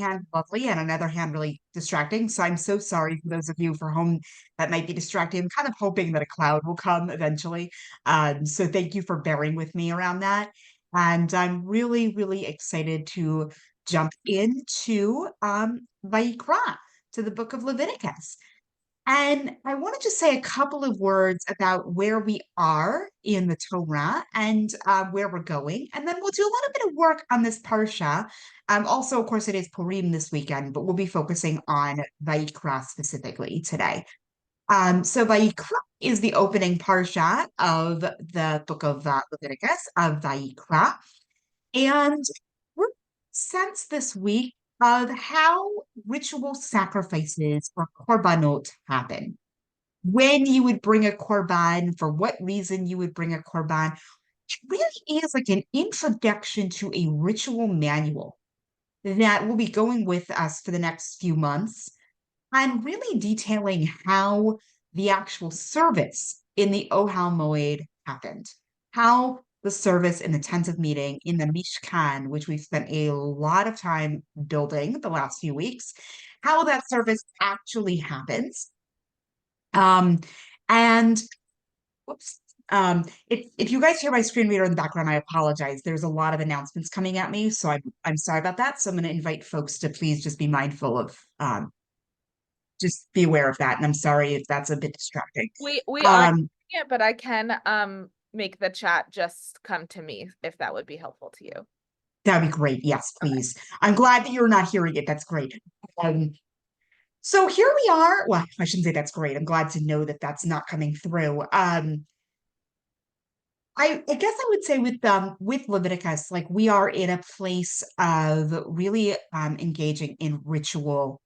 hand lovely and on the other hand really distracting. So I'm so sorry for those of you for whom that might be distracting. I'm kind of hoping that a cloud will come eventually. So thank you for bearing with me around that. And I'm really, really excited to jump into Vayikra, to the book of Leviticus. And I want to just say a couple of words about where we are in the Torah and where we're going. And then we'll do a little bit of work on this Parsha. Also, of course, it is Purim this weekend, but we'll be focusing on Vayikra specifically today. So Vayikra is the opening Parsha of the book of Leviticus, of Vayikra. And we're sense this week of how ritual sacrifices or korbanot happen. When you would bring a korban, for what reason you would bring a korban. It really is like an introduction to a ritual manual that will be going with us for the next few months and really detailing how the actual service in the Ohel Moed happened, how the service in the tent of meeting in the Mishkan, which we've spent a lot of time building the last few weeks, how that service actually happens. Um, and whoops. If you guys hear my screen reader in the background, I apologize. There's a lot of announcements coming at me, so I'm sorry about that. So I'm going to invite folks to please just be mindful of just be aware of that. And I'm sorry if that's a bit distracting. We are Um, yeah, but I can make the chat just come to me if that would be helpful to you. that'd be great. Yes, Okay. please. I'm glad that you're not hearing it. That's great. Um, so here we are. Well, I shouldn't say that's great. I'm glad to know that that's not coming through. I guess I would say with Leviticus, like we are in a place of really engaging in ritual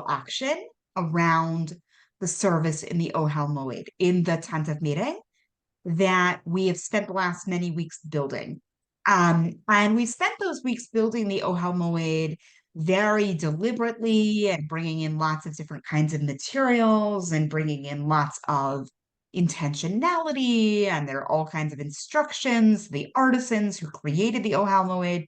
action around the service in the Ohel Moed, in the tent of meeting that we have spent the last many weeks building. And we spent those weeks building the Ohel Moed very deliberately and bringing in lots of different kinds of materials and bringing in lots of intentionality. And there are all kinds of instructions, the artisans who created the Ohel Moed.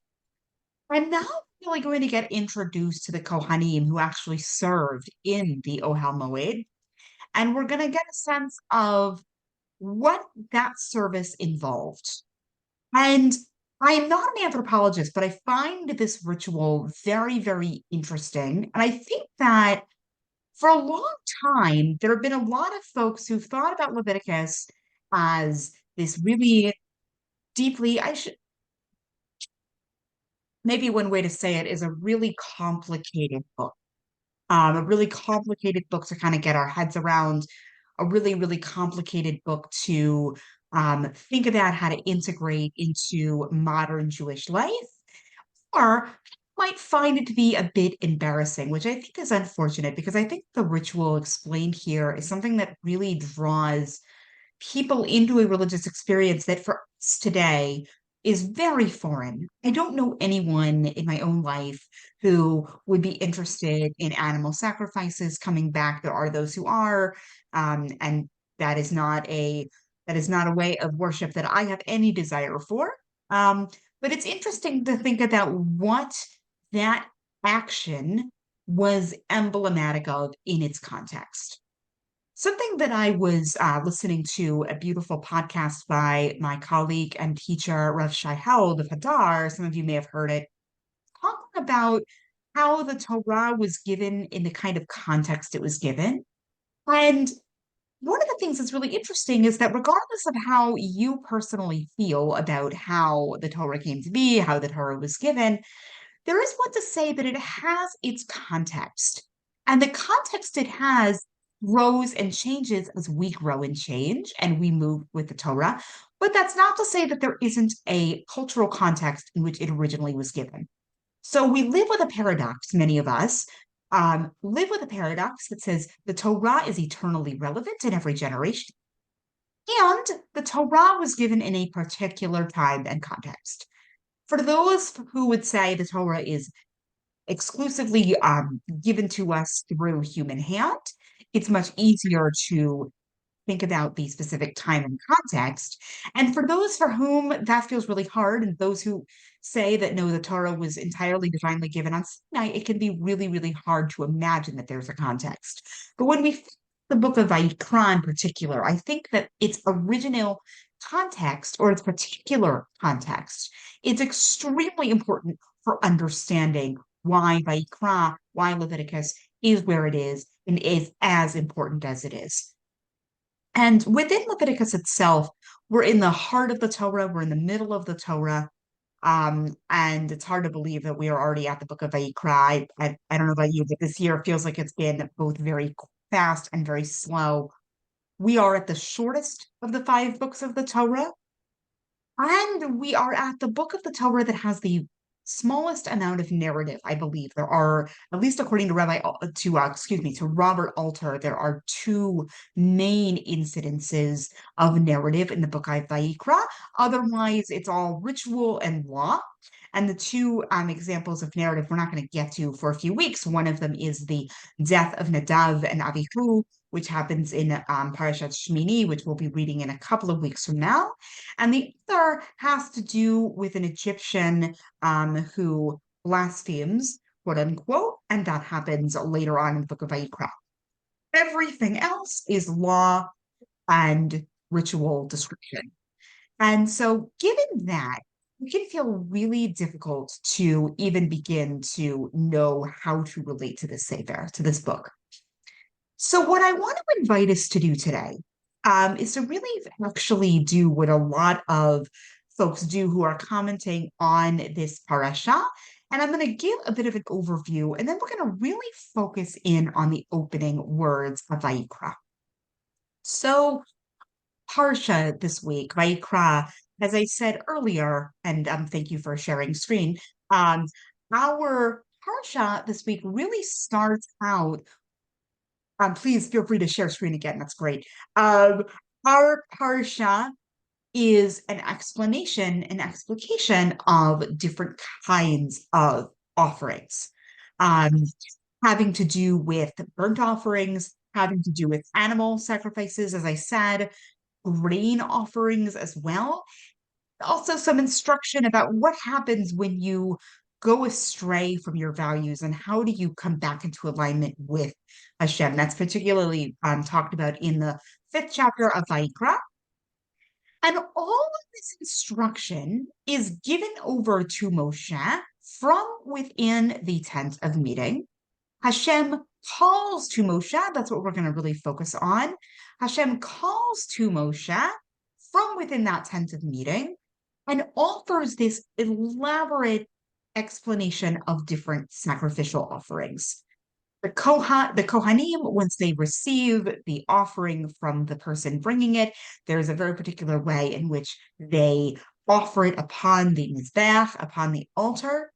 I'm now really going to get introduced to the Kohanim who actually served in the Ohel Moed. And we're going to get a sense of what that service involved. And I am not an anthropologist, but I find this ritual very, very interesting. And I think that for a long time, there have been a lot of folks who've thought about Leviticus as this really deeply, I should maybe one way to say it is a really complicated book. A really complicated book to kind of get our heads around, a really, really complicated book to think about how to integrate into modern Jewish life, or might find it to be a bit embarrassing, which I think is unfortunate because I think the ritual explained here is something that really draws people into a religious experience that for us today is very foreign. I don't know anyone in my own life who would be interested in animal sacrifices coming back. There are those who are, and that is not a that is not a way of worship that I have any desire for. But it's interesting to think about what that action was emblematic of in its context. Something that I was listening to a beautiful podcast by my colleague and teacher, Rav Shai Held of Hadar. Some of you may have heard it, talking about how the Torah was given in the kind of context it was given. And one of the things that's really interesting is that regardless of how you personally feel about how the Torah came to be, how the Torah was given, there is one to say that it has its context. And the context it has grows and changes as we grow and change and we move with the Torah. But that's not to say that there isn't a cultural context in which it originally was given. So we live with a paradox, many of us live with a paradox that says the Torah is eternally relevant in every generation. And the Torah was given in a particular time and context. For those who would say the Torah is exclusively given to us through human hand, it's much easier to think about the specific time and context. And for those for whom that feels really hard, and those who say that no, the Torah was entirely divinely given on Sinai, it can be really, really hard to imagine that there's a context. But when we the book of Vayikra in particular, I think that its original context or its particular context is extremely important for understanding why Vayikra, why Leviticus is where it is and is as important as it is. And within Leviticus itself, we're in the heart of the Torah, we're in the middle of the Torah. And it's hard to believe that we are already at the book of Vayikra. I don't know about you, but this year feels like it's been both very fast and very slow. We are at the shortest of the five books of the Torah, and we are at the book of the Torah that has the smallest amount of narrative, I believe. There are, at least according to to Robert Alter, there are two main incidences of narrative in the book of Vayikra. Otherwise, it's all ritual and law. And the two examples of narrative we're not going to get to for a few weeks. One of them is the death of Nadav and Avihu, which happens in Parashat Shmini, which we'll be reading in a couple of weeks from now. And the other has to do with an Egyptian who blasphemes, quote unquote, and that happens later on in the book of Vayikra. Everything else is law and ritual description. And so, given that, it can feel really difficult to even begin to know how to relate to this Sefer, to this book. So, what I want to invite us to do today is to really actually do what a lot of folks do who are commenting on this parasha. And I'm going to give a bit of an overview, and then we're going to really focus in on the opening words of Vayikra. So, Parsha this week, Vayikra, as I said earlier, and thank you for sharing screen, our Parsha this week really starts out please feel free to share screen again. That's great. Our parsha is an explanation, an explication of different kinds of offerings, um, having to do with burnt offerings, having to do with animal sacrifices, as I said, grain offerings as well, also some instruction about what happens when you go astray from your values and how do you come back into alignment with Hashem. That's particularly talked about in the 5th chapter of Vayikra. And all of this instruction is given over to Moshe from within the tent of meeting. Hashem calls to Moshe. That's what we're going to really focus on. Hashem calls to Moshe from within that tent of meeting and offers this elaborate explanation of different sacrificial offerings. The Kohanim, once they receive the offering from the person bringing it, there's a very particular way in which they offer it upon the Mizbech, upon the altar.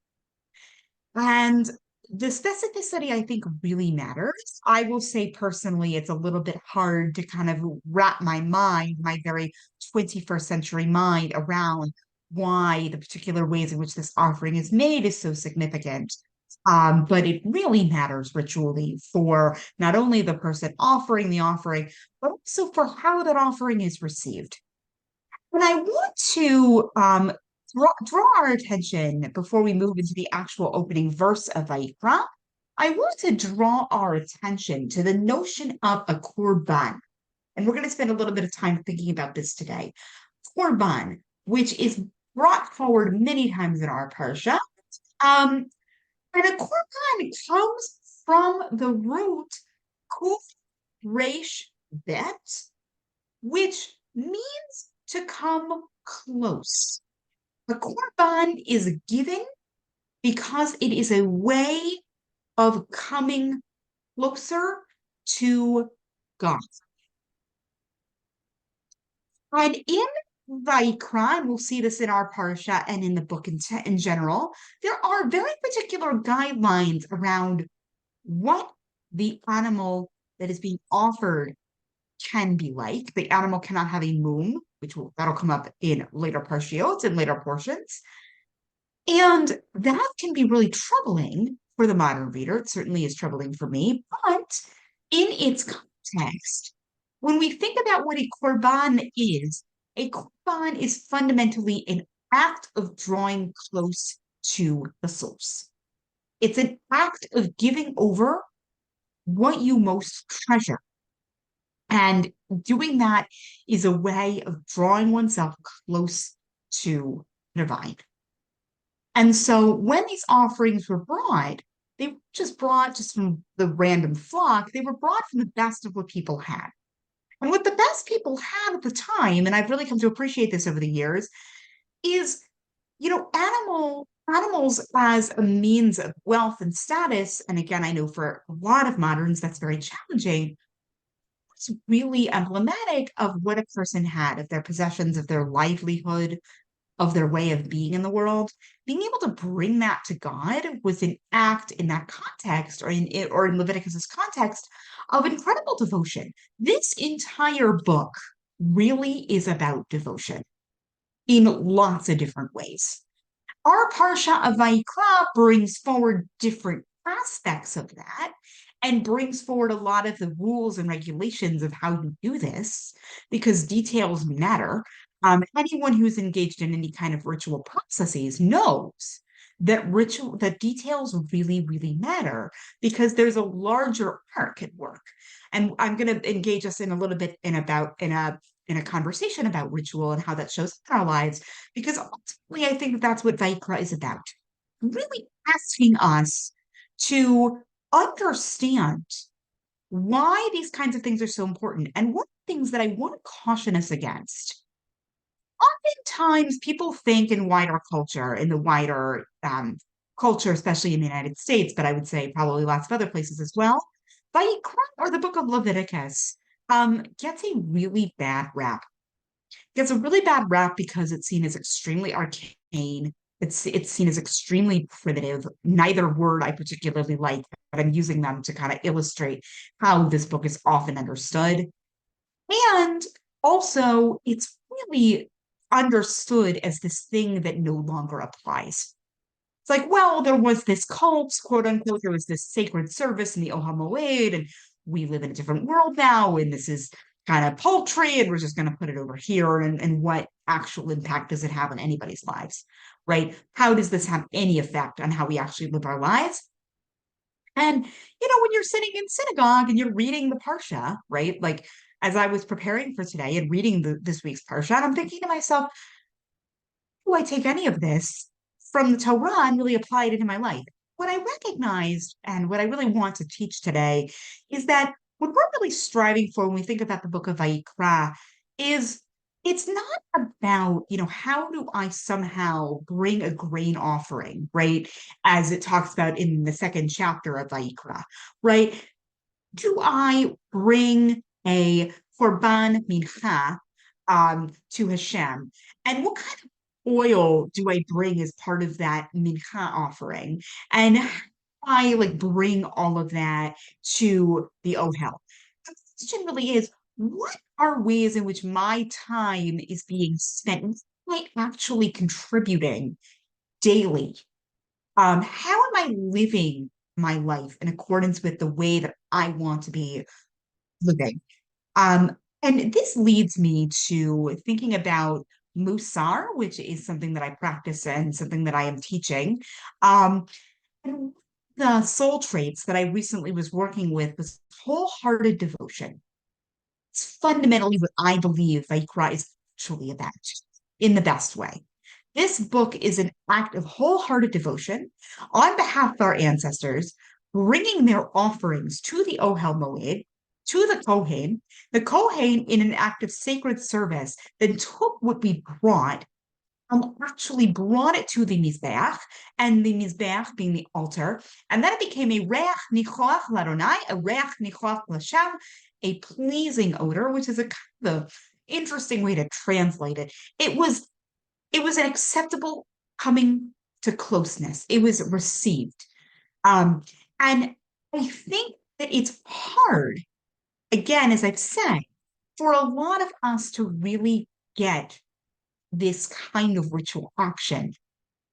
And the specificity, I think, really matters. I will say personally, it's a little bit hard to kind of wrap my mind, my very 21st century mind, around why the particular ways in which this offering is made is so significant. But it really matters ritually for not only the person offering the offering, but also for how that offering is received. And I want to draw our attention before we move into the actual opening verse of Vayikra. I want to draw our attention to the notion of a korban. And we're going to spend a little bit of time thinking about this today. Korban, which is brought forward many times in our parsha. And a korban comes from the root kuf resh bet, which means to come close. The korban is given because it is a way of coming closer to God. And in Vayikra, and we'll see this in our parsha and in the book in general, there are very particular guidelines around what the animal that is being offered can be like. The animal cannot have a mum, that'll come up in later parshiot and later portions. And that can be really troubling for the modern reader. It certainly is troubling for me, but in its context, When we think about what a korban is fundamentally an act of drawing close to the source. It's an act of giving over what you most treasure. And doing that is a way of drawing oneself close to the divine. And so when these offerings were brought, they weren't just brought just from the random flock, they were brought from the best of what people had. And what the best people had at the time, and I've really come to appreciate this over the years, is, animals as a means of wealth and status. And again, I know for a lot of moderns that's very challenging. It's really emblematic of what a person had, of their possessions, of their livelihood, of their way of being in the world. Being able to bring that to God was an act in that context, or in Leviticus's context, of incredible devotion. This entire book really is about devotion in lots of different ways. Our Parsha of Vayikra brings forward different aspects of that and brings forward a lot of the rules and regulations of how you do this because details matter. Anyone who's engaged in any kind of ritual processes knows that details really, really matter because there's a larger arc at work. And I'm going to engage us in a little bit in a conversation about ritual and how that shows up in our lives, because ultimately I think that that's what Vayikra is about. Really asking us to understand why these kinds of things are so important and what things that I want to caution us against. Oftentimes, people think in wider culture, in the wider culture, especially in the United States, but I would say probably lots of other places as well, Vayikra, or the book of Leviticus, gets a really bad rap. Gets a really bad rap because it's seen as extremely arcane. It's seen as extremely primitive. Neither word I particularly like, but I'm using them to kind of illustrate how this book is often understood. And also, it's really understood as this thing that no longer applies. It's like, well, there was this cult, quote unquote, there was this sacred service in the Ohel Moed, and we live in a different world now, and this is kind of paltry, and we're just going to put it over here. And what actual impact does it have on anybody's lives, right? How does this have any effect on how we actually live our lives? And, when you're sitting in synagogue and you're reading the Parsha, right? Like, as I was preparing for today and reading this week's Parsha, I'm thinking to myself, do I take any of this from the Torah and really apply it into my life? What I recognized and what I really want to teach today is that what we're really striving for when we think about the book of Vayikra is it's not about, how do I somehow bring a grain offering, right? As it talks about in the second chapter of Vayikra, right? Do I bring a korban mincha to Hashem? And what kind of oil do I bring as part of that mincha offering? And how do I like bring all of that to the ohel? The question really is, what are ways in which my time is being spent? What am I actually contributing daily? How am I living my life in accordance with the way that I want to be living? And this leads me to thinking about Musar, which is something that I practice and something that I am teaching. And the soul traits that I recently was working with was wholehearted devotion. It's fundamentally what I believe Vayikra is actually about in the best way. This book is an act of wholehearted devotion on behalf of our ancestors, bringing their offerings to the Ohel Moed, to the Kohen. The Kohen, in an act of sacred service, then took what we brought and actually brought it to the Mizbeach, and the Mizbeach being the altar, and then it became a Reach Nichoach Ladonai, a Reach Nichoach Lashem, a pleasing odor, which is a kind of interesting way to translate it. It was an acceptable coming to closeness. It was received. And I think that it's hard, again, as I've said, for a lot of us to really get this kind of ritual action.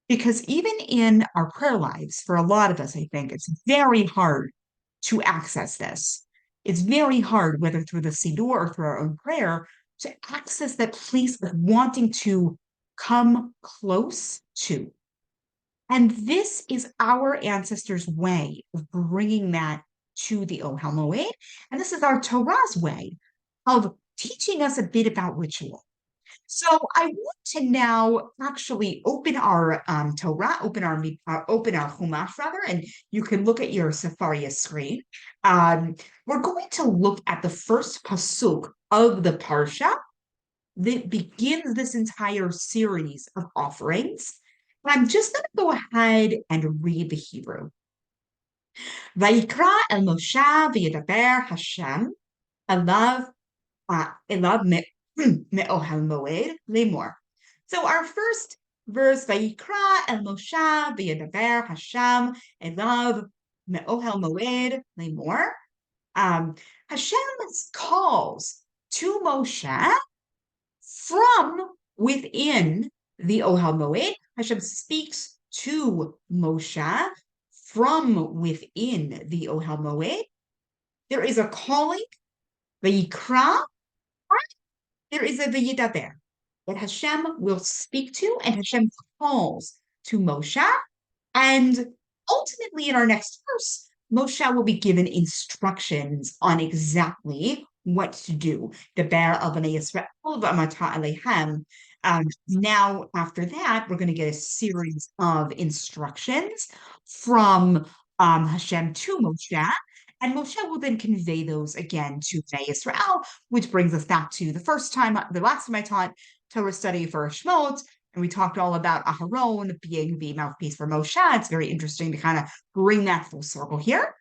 Because even in our prayer lives, for a lot of us, I think it's very hard to access this. It's very hard, whether through the Siddur or through our own prayer, to access that place of wanting to come close to. And this is our ancestors' way of bringing that to the Ohel Moed. And this is our Torah's way of teaching us a bit about ritual. So I want to now actually open our Torah, open our Chumash rather, and you can look at your Sefaria screen. We're going to look at the first pasuk of the parsha that begins this entire series of offerings. And I'm just going to go ahead and read the Hebrew. Vayikra el Moshe v'yedaber Hashem elav me'ohel moed lemor. So our first verse, Vayikra el Moshe v'yedaber Hashem elav me'ohel moed lemor. Hashem calls to Moshe from within the Ohel Moed. Hashem speaks to Moshe from within the Ohel Moed. There is a calling, Vayikra, there is a Vayidaber, that Hashem will speak to, and Hashem calls to Moshe. And ultimately, in our next verse, Moshe will be given instructions on exactly what to do. The Bear of an Yisrael v'amata alehem. Now, after that, we're going to get a series of instructions from Hashem to Moshe. And Moshe will then convey those again to Bnei Yisrael, which brings us back to the last time I taught Torah study for Shemot, and we talked all about Aharon being the mouthpiece for Moshe. It's very interesting to kind of bring that full circle here.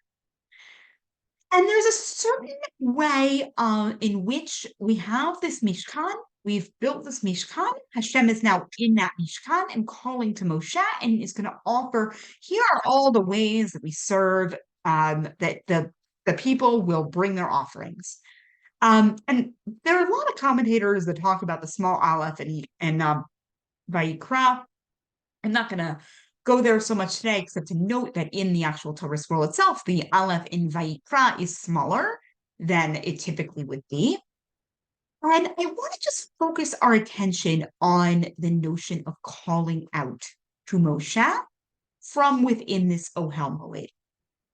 And there's a certain way in which we have this Mishkan. We've built this Mishkan. Hashem is now in that Mishkan and calling to Moshe and is going to offer, here are all the ways that we serve, that the people will bring their offerings. And there are a lot of commentators that talk about the small aleph and Vayikra. I'm not going to go there so much today, except to note that in the actual Torah scroll itself, the aleph in Vayikra is smaller than it typically would be. And I want to just focus our attention on the notion of calling out to Moshe from within this Ohel Moed,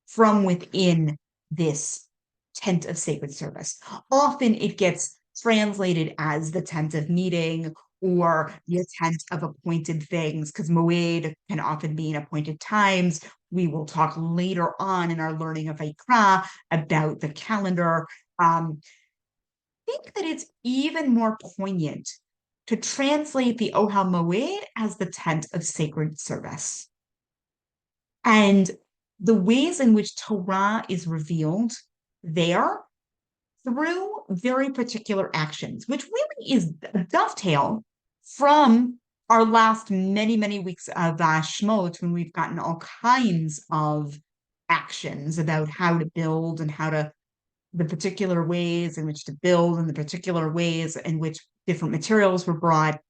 from within this tent of sacred service. Often it gets translated as the tent of meeting or the tent of appointed things, because Moed can often mean appointed times. We will talk later on in our learning of Vayikra about the calendar. I think that it's even more poignant to translate the Ohel Moed as the tent of sacred service. And the ways in which Torah is revealed there through very particular actions, which really is a dovetail from our last many weeks of Shemot, when we've gotten all kinds of actions about how to build and the particular ways in which to build and the particular ways in which different materials were brought.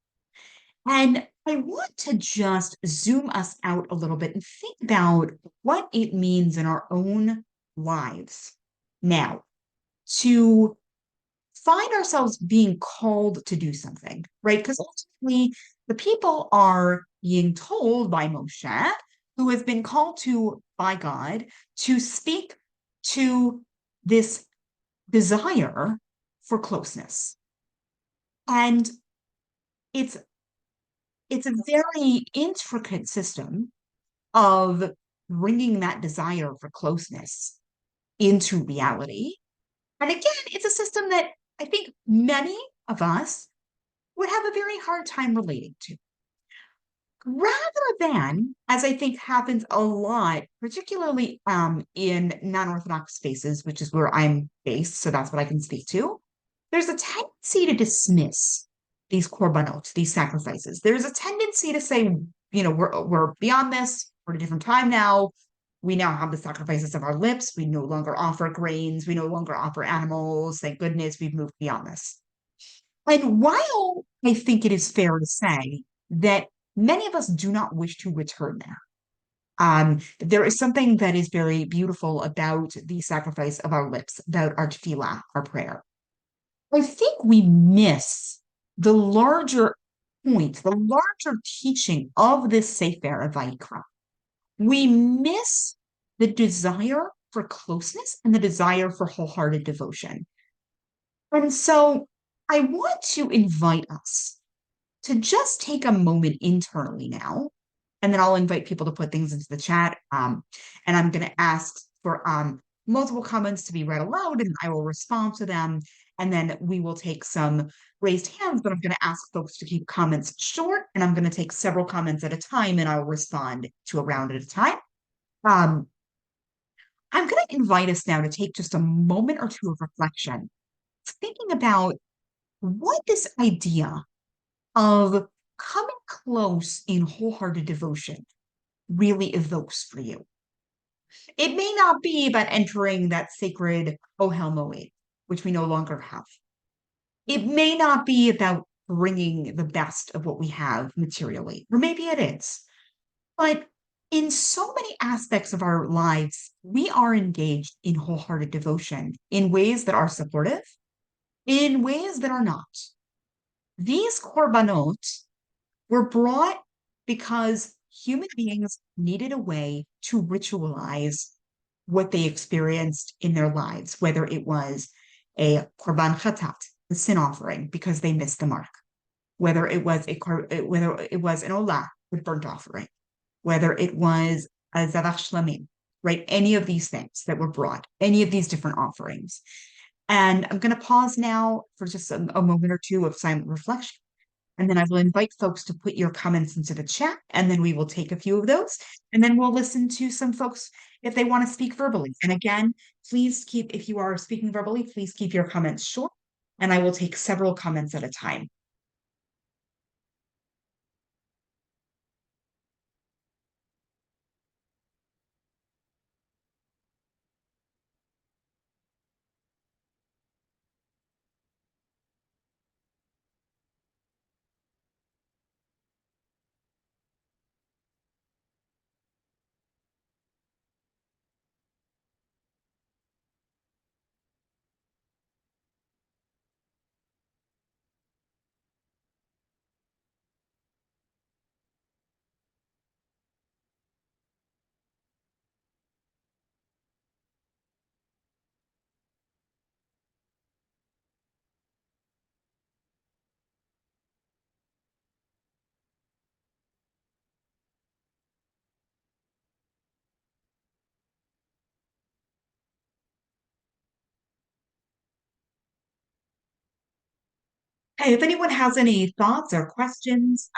And I want to just zoom us out a little bit and think about what it means in our own lives now to find ourselves being called to do something, right? Because ultimately, the people are being told by Moshe, who has been called to by God, to speak to this desire for closeness. And it's a very intricate system of bringing that desire for closeness into reality. And again, it's a system that I think many of us would have a very hard time relating to. Rather than, as I think happens a lot, particularly in non-Orthodox spaces, which is where I'm based, so that's what I can speak to, there's a tendency to dismiss these korbanot, these sacrifices. There's a tendency to say, we're beyond this, we're at a different time now. We now have the sacrifices of our lips. We no longer offer grains. We no longer offer animals. Thank goodness we've moved beyond this. And while I think it is fair to say that many of us do not wish to return there, There is something that is very beautiful about the sacrifice of our lips, about our tefillah, our prayer. I think we miss the larger point, the larger teaching of this Sefer of Vayikra. We miss the desire for closeness and the desire for wholehearted devotion. And so I want to invite us to just take a moment internally now, and then I'll invite people to put things into the chat. And I'm going to ask for multiple comments to be read aloud, and I will respond to them. And then we will take some raised hands, but I'm going to ask folks to keep comments short, and I'm going to take several comments at a time, and I'll respond to a round at a time. Um, I'm going to invite us now to take just a moment or two of reflection, thinking about what this idea of coming close in wholehearted devotion really evokes for you. It may not be about entering that sacred Ohel Moed, which we no longer have. It may not be about bringing the best of what we have materially, or maybe it is. But in so many aspects of our lives, we are engaged in wholehearted devotion in ways that are supportive, in ways that are not. These korbanot were brought because human beings needed a way to ritualize what they experienced in their lives, whether it was a korban chatat, the sin offering, because they missed the mark, whether it was whether it was an olah, the burnt offering, whether it was a zavach shlamim, right? Any of these things that were brought, any of these different offerings. And I'm going to pause now for just a moment or two of silent reflection. And then I will invite folks to put your comments into the chat, and then we will take a few of those. And then we'll listen to some folks if they want to speak verbally. And again, please keep, if you are speaking verbally, please keep your comments short, and I will take several comments at a time. Hey, if anyone has any thoughts or questions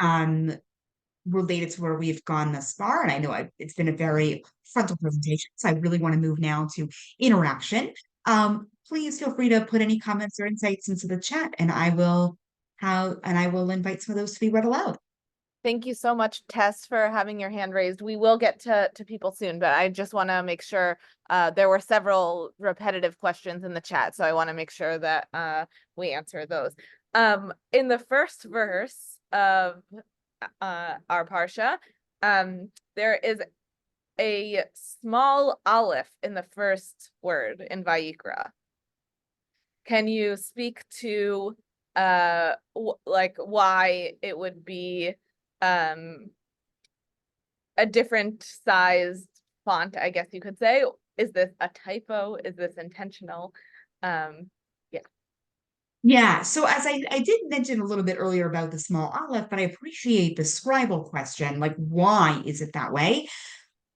related to where we've gone thus far, and I know it's been a very frontal presentation, so I really want to move now to interaction. Please feel free to put any comments or insights into the chat, and I will invite some of those to be read aloud. Thank you so much, Tess, for having your hand raised. We will get to people soon, but I just want to make sure there were several repetitive questions in the chat, so I want to make sure that we answer those. In the first verse of our Parsha, there is a small aleph in the first word in Vayikra. Can you speak to like why it would be a different sized font, I guess you could say? Is this a typo? Is this intentional? Yeah, so as I did mention a little bit earlier about the small aleph, but I appreciate the scribal question, like why is it that way?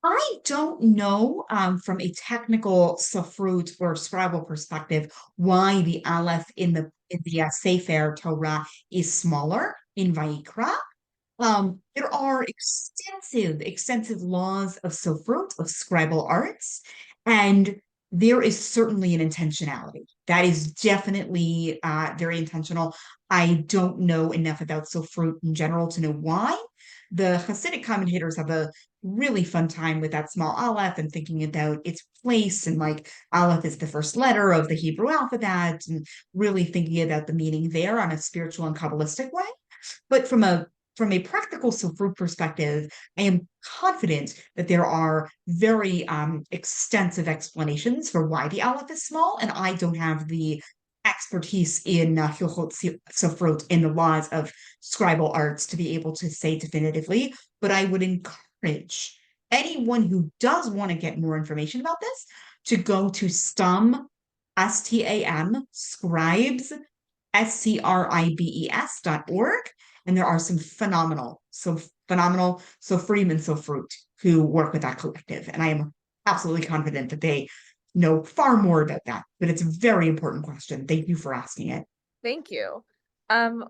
I don't know from a technical safrut or scribal perspective why the aleph in the Sefer Torah is smaller in Vayikra. There are extensive laws of sofrut, of scribal arts, and there is certainly an intentionality. That is definitely very intentional. I don't know enough about sofrut in general to know why. The Hasidic commentators have a really fun time with that small aleph and thinking about its place, and like aleph is the first letter of the Hebrew alphabet, and really thinking about the meaning there on a spiritual and Kabbalistic way. But from a from a practical sifrut perspective, I am confident that there are very extensive explanations for why the aleph is small, and I don't have the expertise in Hilchot Sifrut, in the laws of scribal arts, to be able to say definitively, but I would encourage anyone who does want to get more information about this to go to STAM, scribes, SCRIBES.org. And there are some phenomenal Sofrim and Sofrut who work with that collective. And I am absolutely confident that they know far more about that. But it's a very important question. Thank you for asking it. Thank you.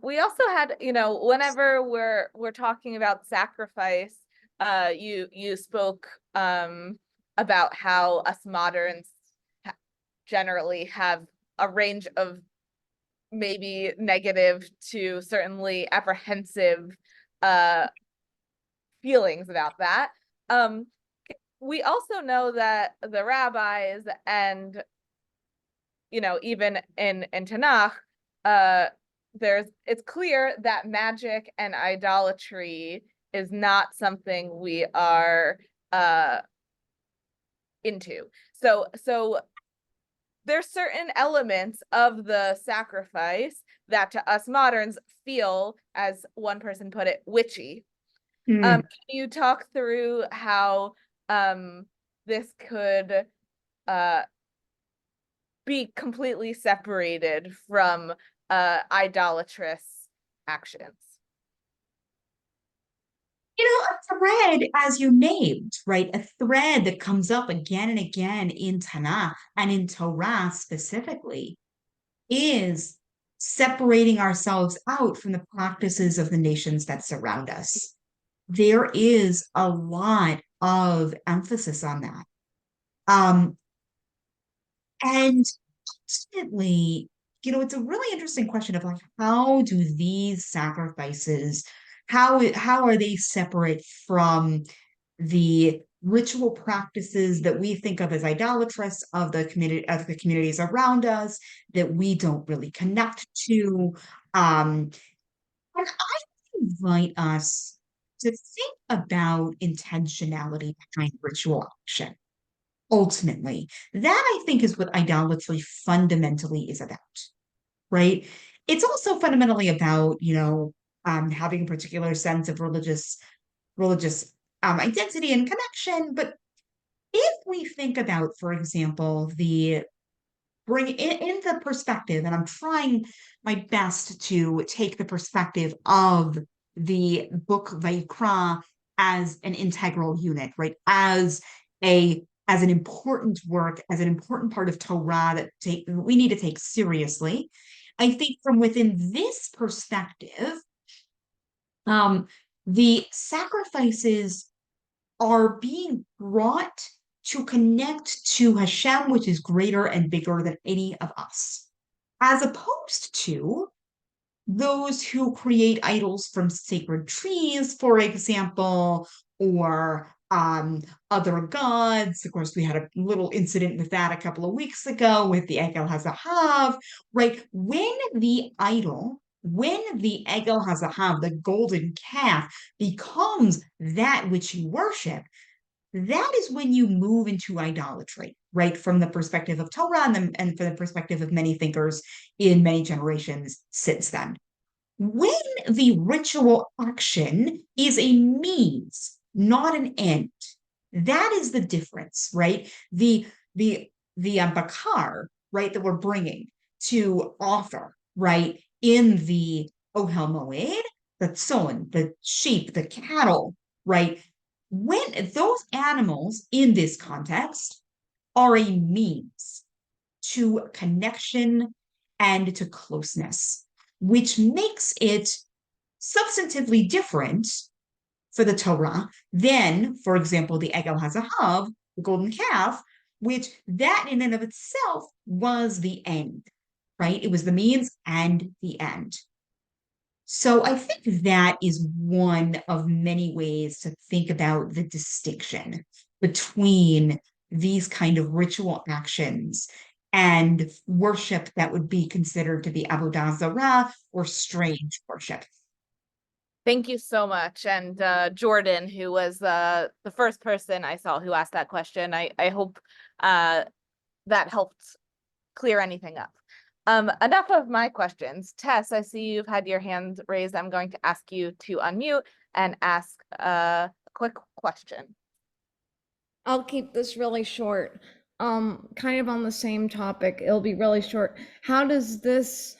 We also had, whenever we're talking about sacrifice, you spoke about how us moderns generally have a range of maybe negative to certainly apprehensive feelings about that. We also know that the rabbis and even in Tanakh, it's clear that magic and idolatry is not something we are into. So there's certain elements of the sacrifice that to us moderns feel, as one person put it, witchy. Can you talk through how this could be completely separated from idolatrous actions? A thread, as you named, right? A thread that comes up again and again in Tanakh and in Torah specifically is separating ourselves out from the practices of the nations that surround us. There is a lot of emphasis on that. And ultimately, it's a really interesting question of like, how do these sacrifices, how are they separate from the ritual practices that we think of as idolatrous of the communities around us that we don't really connect to? And I invite us to think about intentionality behind ritual action. Ultimately, that I think is what idolatry fundamentally is about, right? It's also fundamentally about, having a particular sense of religious identity and connection. But if we think about, for example, bring in the perspective, and I'm trying my best to take the perspective of the book Vayikra as an integral unit, right? As an important work, as an important part of Torah that we need to take seriously. I think from within this perspective, the sacrifices are being brought to connect to Hashem, which is greater and bigger than any of us, as opposed to those who create idols from sacred trees, for example, or other gods. Of course, we had a little incident with that a couple of weeks ago with the Egel HaZahav, right? When the Egel HaZahav, the golden calf, becomes that which you worship, that is when you move into idolatry, right? From the perspective of Torah and from the perspective of many thinkers in many generations since then. When the ritual action is a means, not an end, that is the difference, right? The bakar, right, that we're bringing to offer, right, in the Ohel Moed, the tzon, the sheep, the cattle, right? When those animals in this context are a means to connection and to closeness, which makes it substantively different for the Torah than, for example, the Egel HaZahav, the golden calf, which that in and of itself was the end, right? It was the means and the end. So I think that is one of many ways to think about the distinction between these kind of ritual actions and worship that would be considered to be avodah zarah or strange worship. Thank you so much. And Jordan, who was the first person I saw who asked that question, I hope that helped clear anything up. Enough of my questions. Tess, I see you've had your hand raised. I'm going to ask you to unmute and ask a quick question. I'll keep this really short. Kind of on the same topic. It'll be really short. How does this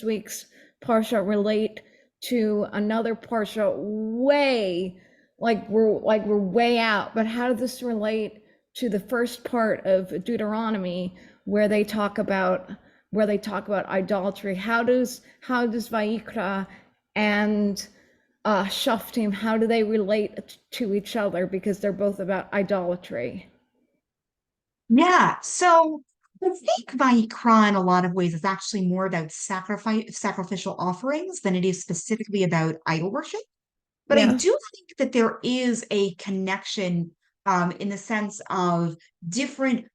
week's Parsha relate to another Parsha way, we're way out, but how does this relate to the first part of Deuteronomy where they talk about idolatry? How does Vayikra and Shoftim, how do they relate to each other, because they're both about idolatry? Yeah, so I think Vayikra in a lot of ways is actually more about sacrificial offerings than it is specifically about idol worship. But I Yeah. do think that there is a connection in the sense of different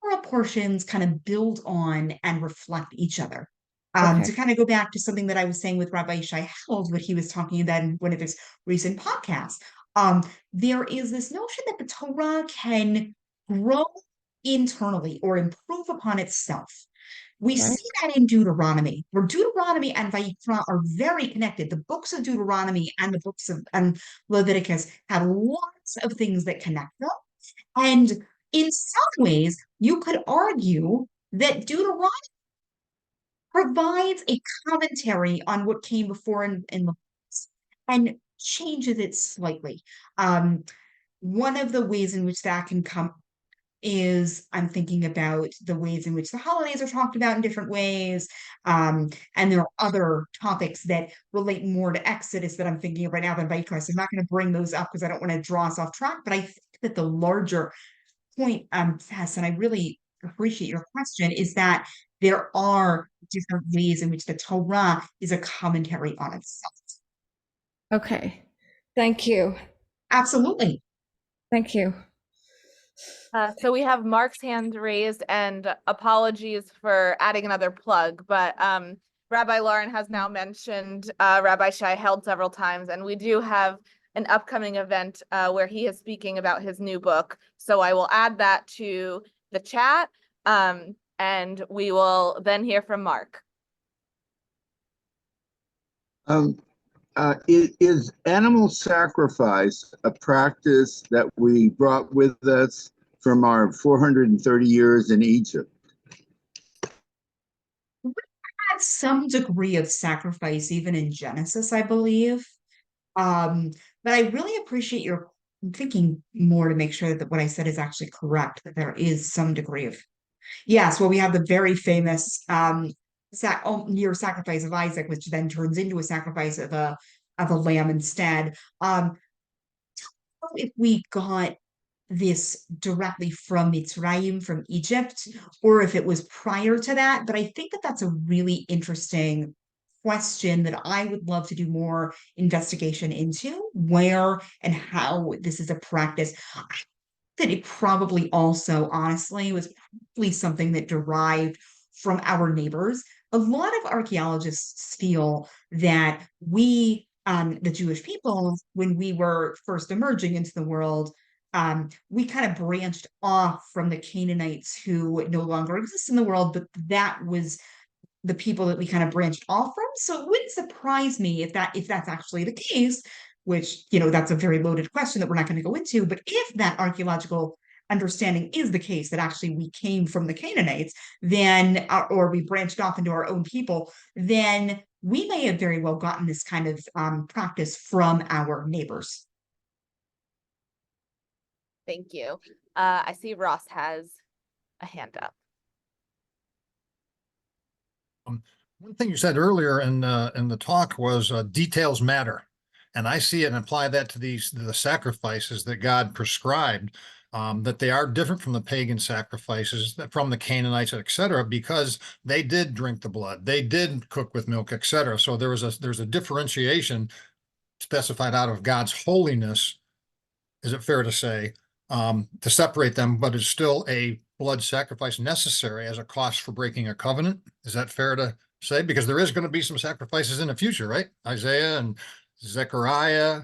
Torah portions kind of build on and reflect each other. To Okay. kind of go back to something that I was saying with Rabbi Shai Held, what he was talking about in one of his recent podcasts, um, there is this notion that the Torah can grow internally or improve upon itself. We Okay. see that in Deuteronomy, where Deuteronomy and Vayikra are very connected. The books of Deuteronomy and the books of Leviticus have lots of things that connect them. And in some ways, you could argue that Deuteronomy provides a commentary on what came before in Leviticus and changes it slightly. Um, One of the ways in which that can come is I'm thinking about the ways in which the holidays are talked about in different ways. And there are other topics that relate more to Exodus that I'm thinking of right now than Vayikra. So I'm not going to bring those up because I don't want to draw us off track. But I think that the larger point, Tess, and I really appreciate your question, is that there are different ways in which the Torah is a commentary on itself. Okay. Thank you. Absolutely. Thank you. So we have Mark's hand raised, and apologies for adding another plug, but Rabbi Lauren has now mentioned Rabbi Shai Held several times, and we do have an upcoming event where he is speaking about his new book. So I will add that to the chat, and we will then hear from Mark. Um, is animal sacrifice a practice that we brought with us from our 430 years in Egypt? Had some degree of sacrifice even in Genesis, I believe. But I really appreciate your thinking more to make sure that what I said is actually correct, that there is some degree of yes, well, we have the very famous near sacrifice of Isaac, which then turns into a sacrifice of a lamb instead. If we got this directly from Mitzrayim, from Egypt, or if it was prior to that. But I think that that's a really interesting question that I would love to do more investigation into, where and how this is a practice. I think that it probably also, honestly, was probably something that derived from our neighbors. A lot of archaeologists feel that we, the Jewish people, when we were first emerging into the world, we kind of branched off from the Canaanites who no longer exist in the world, but that was the people that we kind of branched off from. So it wouldn't surprise me if that's actually the case, which, that's a very loaded question that we're not going to go into. But if that archaeological understanding is the case, that actually we came from the Canaanites, then or we branched off into our own people, then we may have very well gotten this kind of practice from our neighbors. Thank you. I see Ross has a hand up. One thing you said earlier in the talk was details matter, and I see it and apply that to the sacrifices that God prescribed. That they are different from the pagan sacrifices, from the Canaanites, etc., because they did drink the blood, they did cook with milk, etc. So there's a differentiation specified out of God's holiness. Is it fair to say, to separate them, but it's still a blood sacrifice necessary as a cost for breaking a covenant? Is that fair to say? Because there is going to be some sacrifices in the future, right? Isaiah and Zechariah,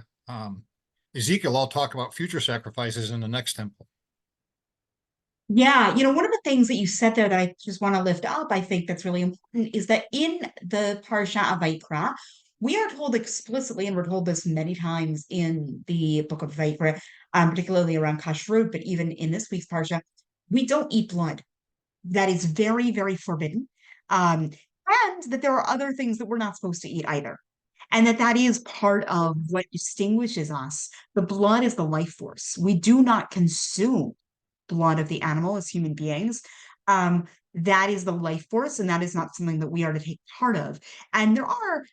Ezekiel all talk about future sacrifices in the next temple. Yeah, one of the things that you said there that I just want to lift up, I think that's really important, is that in the Parashat of Vayikra, we are told explicitly, and we're told this many times in the book of Vayikra, particularly around kashrut, but even in this week's Parsha, we don't eat blood. That is very, very forbidden. Um, and that there are other things that we're not supposed to eat either. And that is part of what distinguishes us. The blood is the life force. We do not consume blood of the animal as human beings. That is the life force, and that is not something that we are to take part of. And there are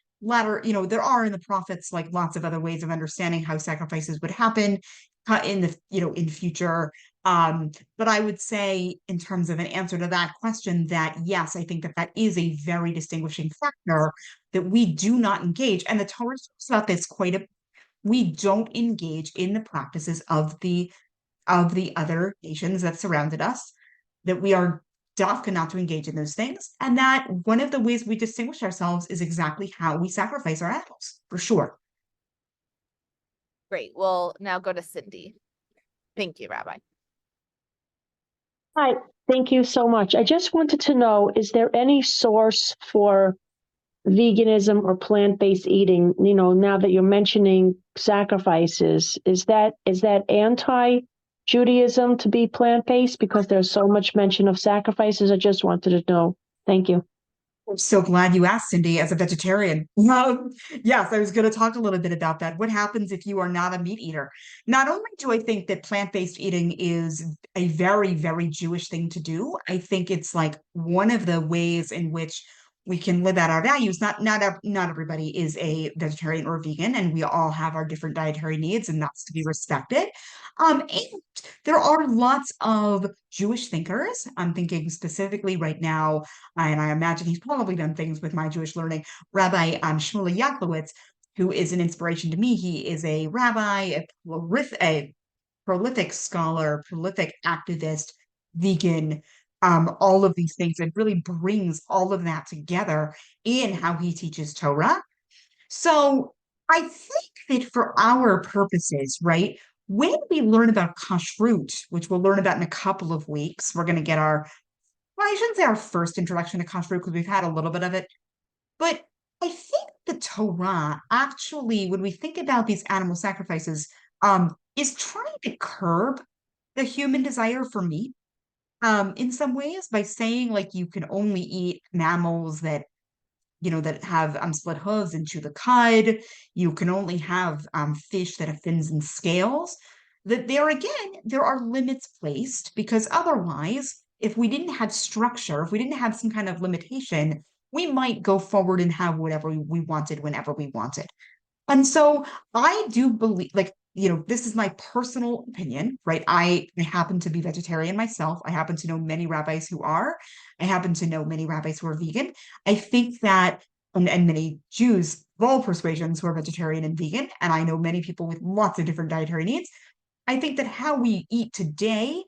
in the prophets like lots of other ways of understanding how sacrifices would happen in in future. But I would say, in terms of an answer to that question, that yes, I think that is a very distinguishing factor that we do not engage. And the Torah talks about this we don't engage in the practices of the other nations that surrounded us, that we are dafka not to engage in those things, and that one of the ways we distinguish ourselves is exactly how we sacrifice our animals, for sure. Great. We'll now go to Cindy. Thank you, Rabbi. Hi, thank you so much. I just wanted to know, is there any source for veganism or plant-based eating? Now that you're mentioning sacrifices, is that anti-Judaism to be plant-based because there's so much mention of sacrifices? I just wanted to know. Thank you. I'm so glad you asked, Cindy, as a vegetarian. Yes, I was going to talk a little bit about that. What happens if you are not a meat eater? Not only do I think that plant-based eating is a very, very Jewish thing to do, I think it's like one of the ways in which we can live out our values. Not everybody is a vegetarian or vegan, and we all have our different dietary needs, and that's to be respected. And there are lots of Jewish thinkers. I'm thinking specifically right now, and I imagine he's probably done things with my Jewish learning, Rabbi Shmuley Yaklowitz, who is an inspiration to me. He is a rabbi, a prolific scholar, prolific activist, vegan, all of these things, and really brings all of that together in how he teaches Torah. So I think that for our purposes, right, when we learn about kashrut, which we'll learn about in a couple of weeks, we're going to get well, I shouldn't say our first introduction to kashrut because we've had a little bit of it, but I think the Torah actually, when we think about these animal sacrifices, is trying to curb the human desire for meat, in some ways by saying like you can only eat mammals that have split hooves and chew the cud. You can only have fish that have fins and scales. That there are limits placed because otherwise, if we didn't have structure, if we didn't have some kind of limitation, we might go forward and have whatever we wanted whenever we wanted. And so I do believe, like, this is my personal opinion, right? I happen to be vegetarian myself. I happen to know many rabbis who are. I happen to know many rabbis who are vegan. I think that, and many Jews of all persuasions who are vegetarian and vegan, and I know many people with lots of different dietary needs. I think that how we eat today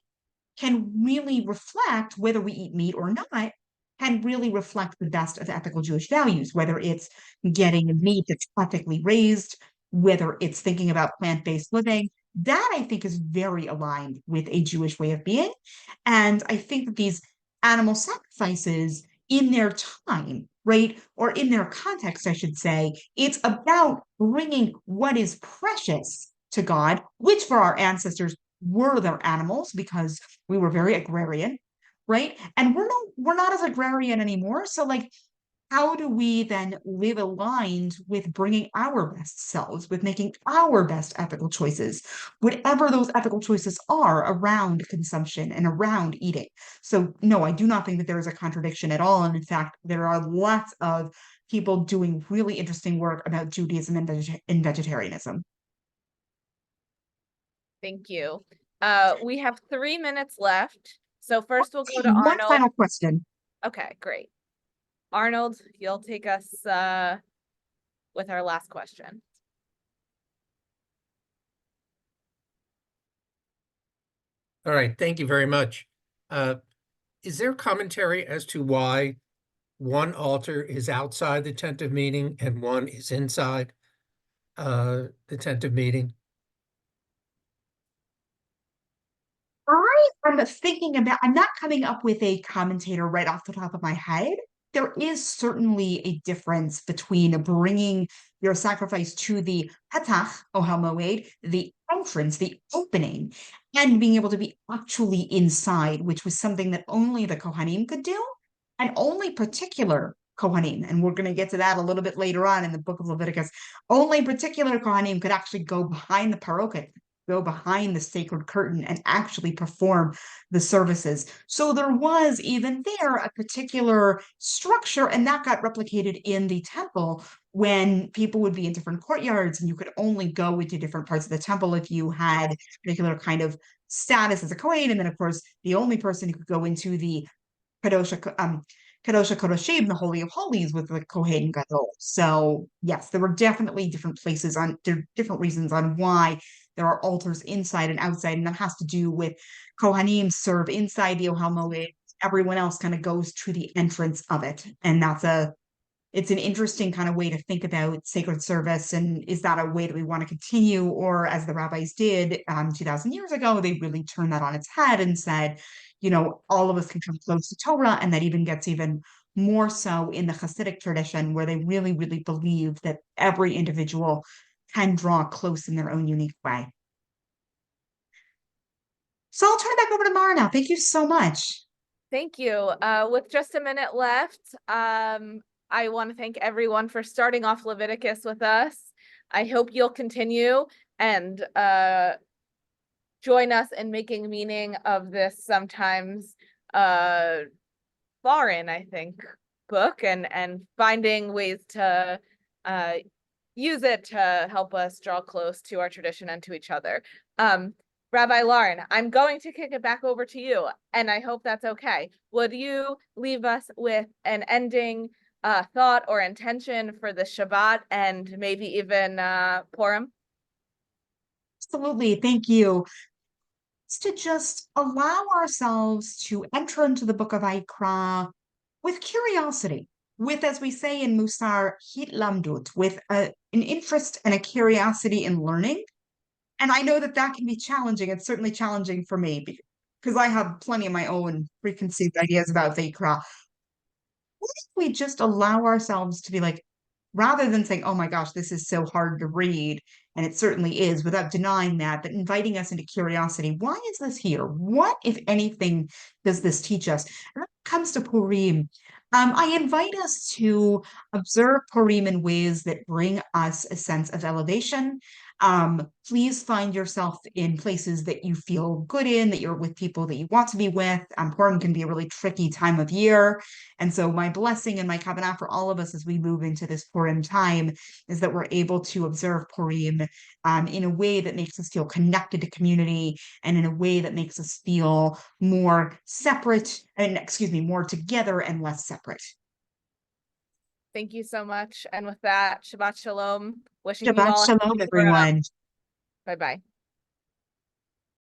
can really reflect whether we eat meat or not, can really reflect the best of ethical Jewish values, whether it's getting meat that's ethically raised, whether it's thinking about plant-based living. That I think is very aligned with a Jewish way of being. And I think that these animal sacrifices in their time, right, or in their context, I should say, it's about bringing what is precious to God, which for our ancestors were their animals because we were very agrarian, right? And we're not as agrarian anymore. So like, how do we then live aligned with bringing our best selves, with making our best ethical choices, whatever those ethical choices are around consumption and around eating? So no, I do not think that there is a contradiction at all. And in fact, there are lots of people doing really interesting work about Judaism and vegetarianism. Thank you. We have 3 minutes left. So first we'll go to One Arnold. final question. Okay, great. Arnold, you'll take us with our last question. All right, thank you very much. Is there commentary as to why one altar is outside the tent of meeting and one is inside? the tentative meeting? I'm thinking about, I'm not coming up with a commentator right off the top of my head. There is certainly a difference between bringing your sacrifice to the Petach, Ohel Moed, the entrance, the opening, and being able to be actually inside, which was something that only the Kohanim could do, and only particular Kohanim, and we're going to get to that a little bit later on in the book of Leviticus. Only particular Kohanim could actually go behind the paroket, go behind the sacred curtain, and actually perform the services. So there was even there a particular structure, and that got replicated in the temple when people would be in different courtyards, and you could only go into different parts of the temple if you had particular kind of status as a Kohen. And then, of course, the only person who could go into the Kadosha Kodoshim, the Holy of Holies, with the Kohen Gadol. So yes, there were definitely different places different reasons on why there are altars inside and outside, and that has to do with Kohanim serve inside the Ohel Moed. Everyone else kind of goes to the entrance of it, and it's an interesting kind of way to think about sacred service. And is that a way that we want to continue? Or as the rabbis did 2,000 years ago, they really turned that on its head and said, all of us can come close to Torah. And that even gets even more so in the Hasidic tradition, where they really, really believe that every individual can draw close in their own unique way. So I'll turn it back over to Mara now. Thank you so much. Thank you. With just a minute left, I want to thank everyone for starting off Leviticus with us. I hope you'll continue and join us in making meaning of this sometimes foreign, I think, book, and finding ways to use it to help us draw close to our tradition and to each other. Rabbi Lauren, I'm going to kick it back over to you, and I hope that's okay. Would you leave us with an ending thought or intention for the Shabbat and maybe even Purim? Absolutely. Thank you. It's to just allow ourselves to enter into the book of Vayikra with curiosity, with, as we say in Musar, hitlamdut, with an interest and a curiosity in learning. And I know that that can be challenging. It's certainly challenging for me because I have plenty of my own preconceived ideas about Vayikra. What if we just allow ourselves to be like, rather than saying, oh my gosh, this is so hard to read, and it certainly is, without denying that, but inviting us into curiosity. Why is this here? What, if anything, does this teach us? And when it comes to Purim, I invite us to observe Purim in ways that bring us a sense of elevation. Please find yourself in places that you feel good in, that you're with people that you want to be with. Purim can be a really tricky time of year. And so my blessing and my kavanah for all of us as we move into this Purim time is that we're able to observe Purim in a way that makes us feel connected to community, and in a way that makes us feel more separate, more together and less separate. Thank you so much. And with that, Shabbat Shalom. Wishing you Shabbat all Shalom, everyone. Bye-bye.